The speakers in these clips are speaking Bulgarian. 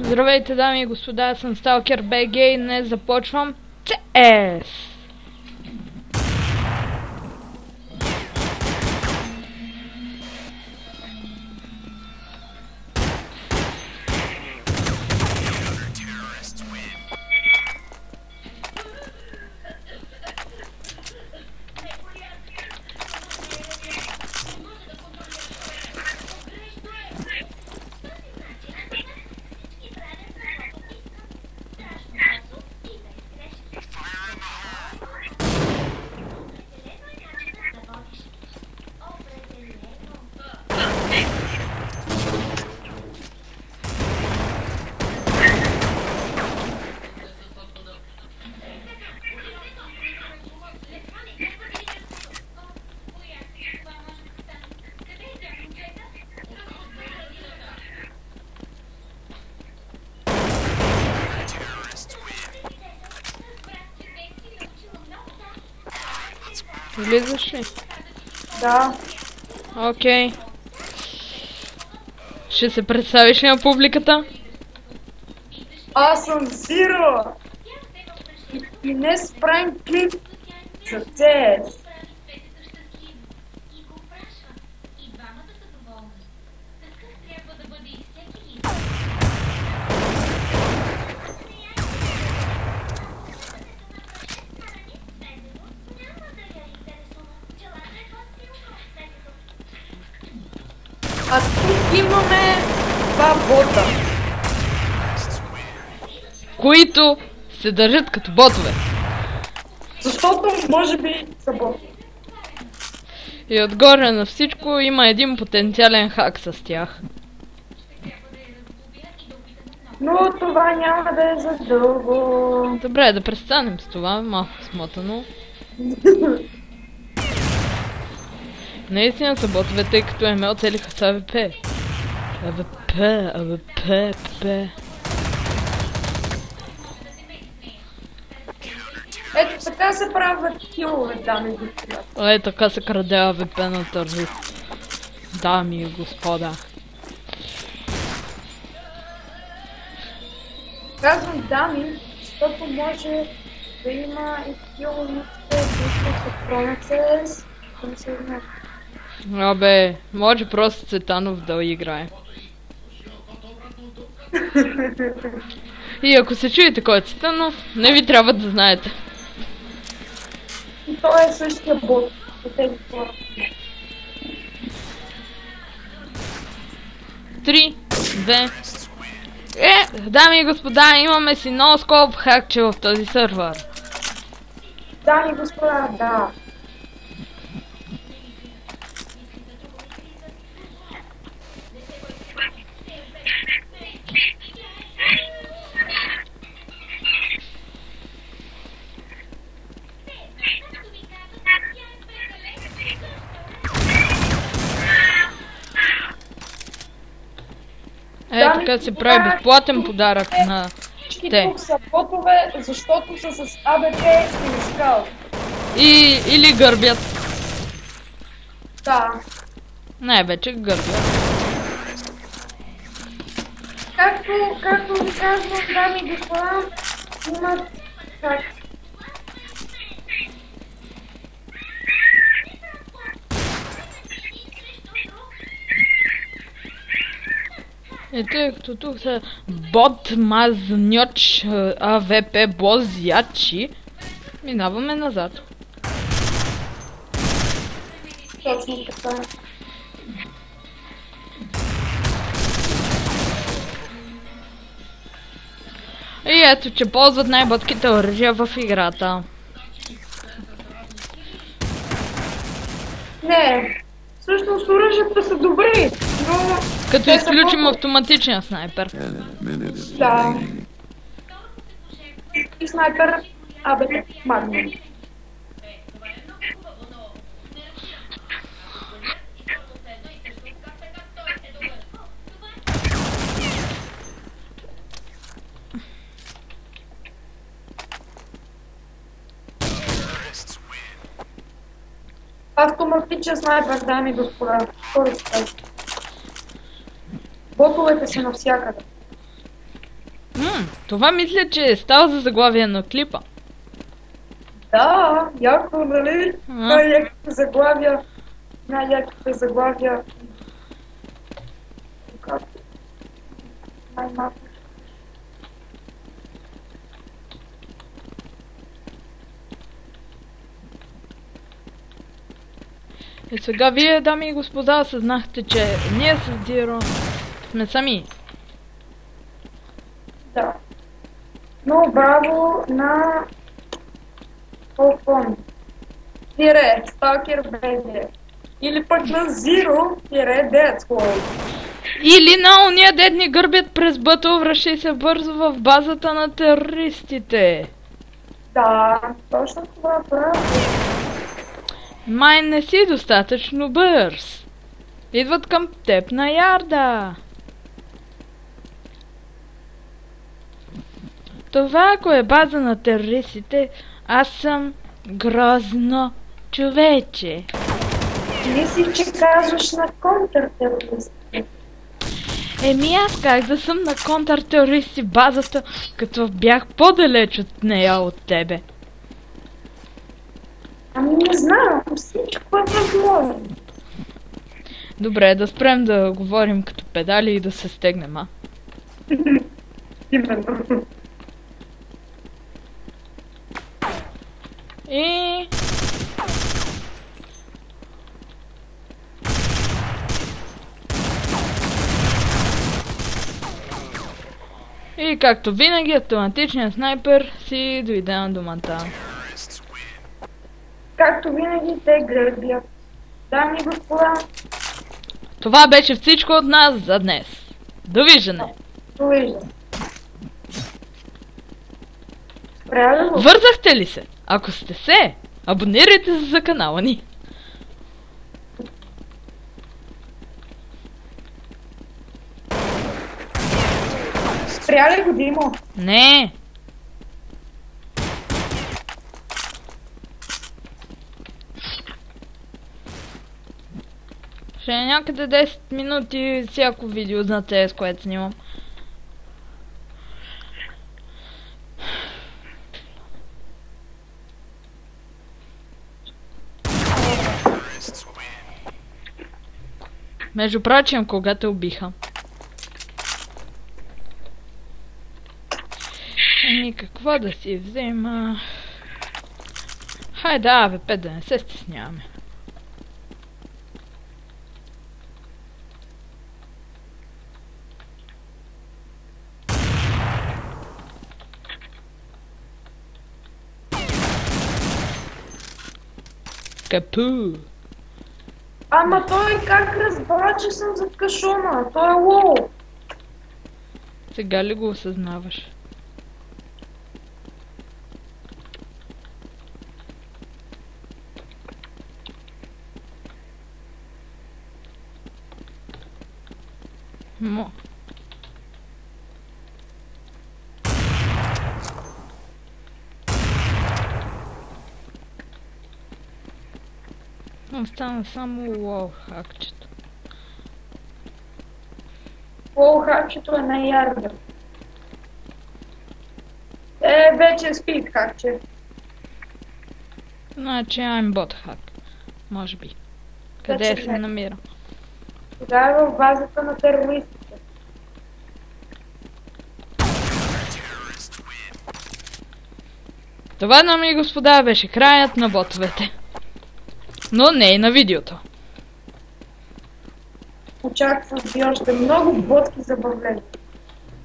Здравейте, дами и господа, аз съм Сталкер БГ и днес започвам CS! Влизаш ли? Да. Окей. Ще се представиш ли на публиката? Аз съм Зиро. И днес правим клип за CS. А тук имаме два бота. Които се държат като ботове. Защото може би са боти. И отгоре на всичко има един потенциален хак с тях. Но това няма да е за дълго. Добре, да престанем с това, малко смотано. Наистина са ботове, тъй като ме оцелиха с АВП. АВП. Ето така се правят килове, дами и господа. Ей, така се краде АВП на тържист. Дами и господа. Казвам дами, защото може да има и килове, които се хронят CS. Не се знае. Абе, може просто Цветанов да играе. И ако се чуете кой е Цветанов, не ви трябва да знаете. И той е същия бот. За тези хора. 3, 2... дами и господа, имаме си носкоп хакче в този сървър. Дами и господа, да. Така се прави безплатен подарък на Всички те. тук са ботове, защото са с АБТ и мускал. Или гърбят. Да. Най-вече гърбят. Както ви казвам, дами и господа, имат как. И тъй като тук са бот, мазньоч, АВП, бозячи, минаваме назад. Точно така. И ето, че ползват най-ботките оръжия в играта. Не, всъщност оръжията са добри, но... Като те са изключим ботове. автоматичния снайпер. Да. И снайпер АБТ Магнум. Автоматичен снайпер, дами и господа. Ботовете са навсякъде. Това мисля, че става за заглавие на клипа. Да, яко, нали? Най-яките заглавия. Най-яките заглавия. Най-малко. И сега вие, дами и господа, съзнахте, че ние с Диро сме сами. Да. Но браво на Полфон. Тире, Сталкер БГ. Или пък на Zero-Dead Squad. Или на уния дед ни гърбят през бъто, връщай се бързо в базата на терористите. Да, точно това право. Май не си достатъчно бърз. Идват към теб на ярда. Това, ако е база на терористите, аз съм грозно човече. Мисли, че казваш на контртерористите. Еми аз как да съм на контртерористи базата, като бях по-далеч от нея от тебе? Ами не знам, всичко е възможно. Добре, да спрем да говорим като педали и да се стегнем, а? Именно. И както винаги, автоматичният снайпер си дойде на думата. Както винаги те гърбят. Дами и господа. Това беше всичко от нас за днес. Довиждане! Довиждане! Правилно. Вързахте ли се? Ако сте се, абонирайте се за канала ни. Спря ли го, Димо? Не. Ще е някъде 10 минути всяко видео на CS, което снимам. Между прочим, кога те убиха? Еми, какво да си взема? Хайде, АВП, да не се стесняваме. Капу! Ама той как разбра, че съм зад кашона? Той е лоу. Сега ли го осъзнаваш? Мо. Остана само лоу хакчето. Лоу хакчето е най-ярда. Вече е спид хакче. Значи I'm bot hack. Може би. Къде Вече се не. намира? Тогава е в базата на терористите. Това, дами и господа, беше краят на ботовете. Но не и на видеото. Очаквам ви още много ботки забавления.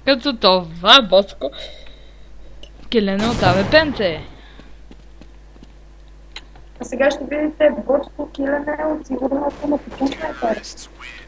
Като това ботско килене от АВП-нце. А сега ще видите ботско килене от сигурно автоматичен снайпер.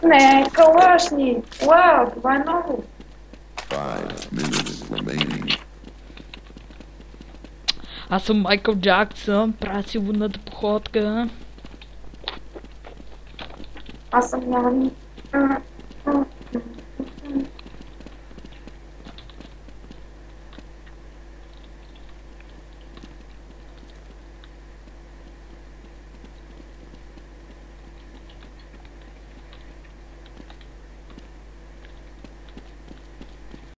Не, калашни! Вау, това е ново! 5 minutes remaining. Аз съм Майкъл Джаксън, правя сигурната походка. Аз съм няма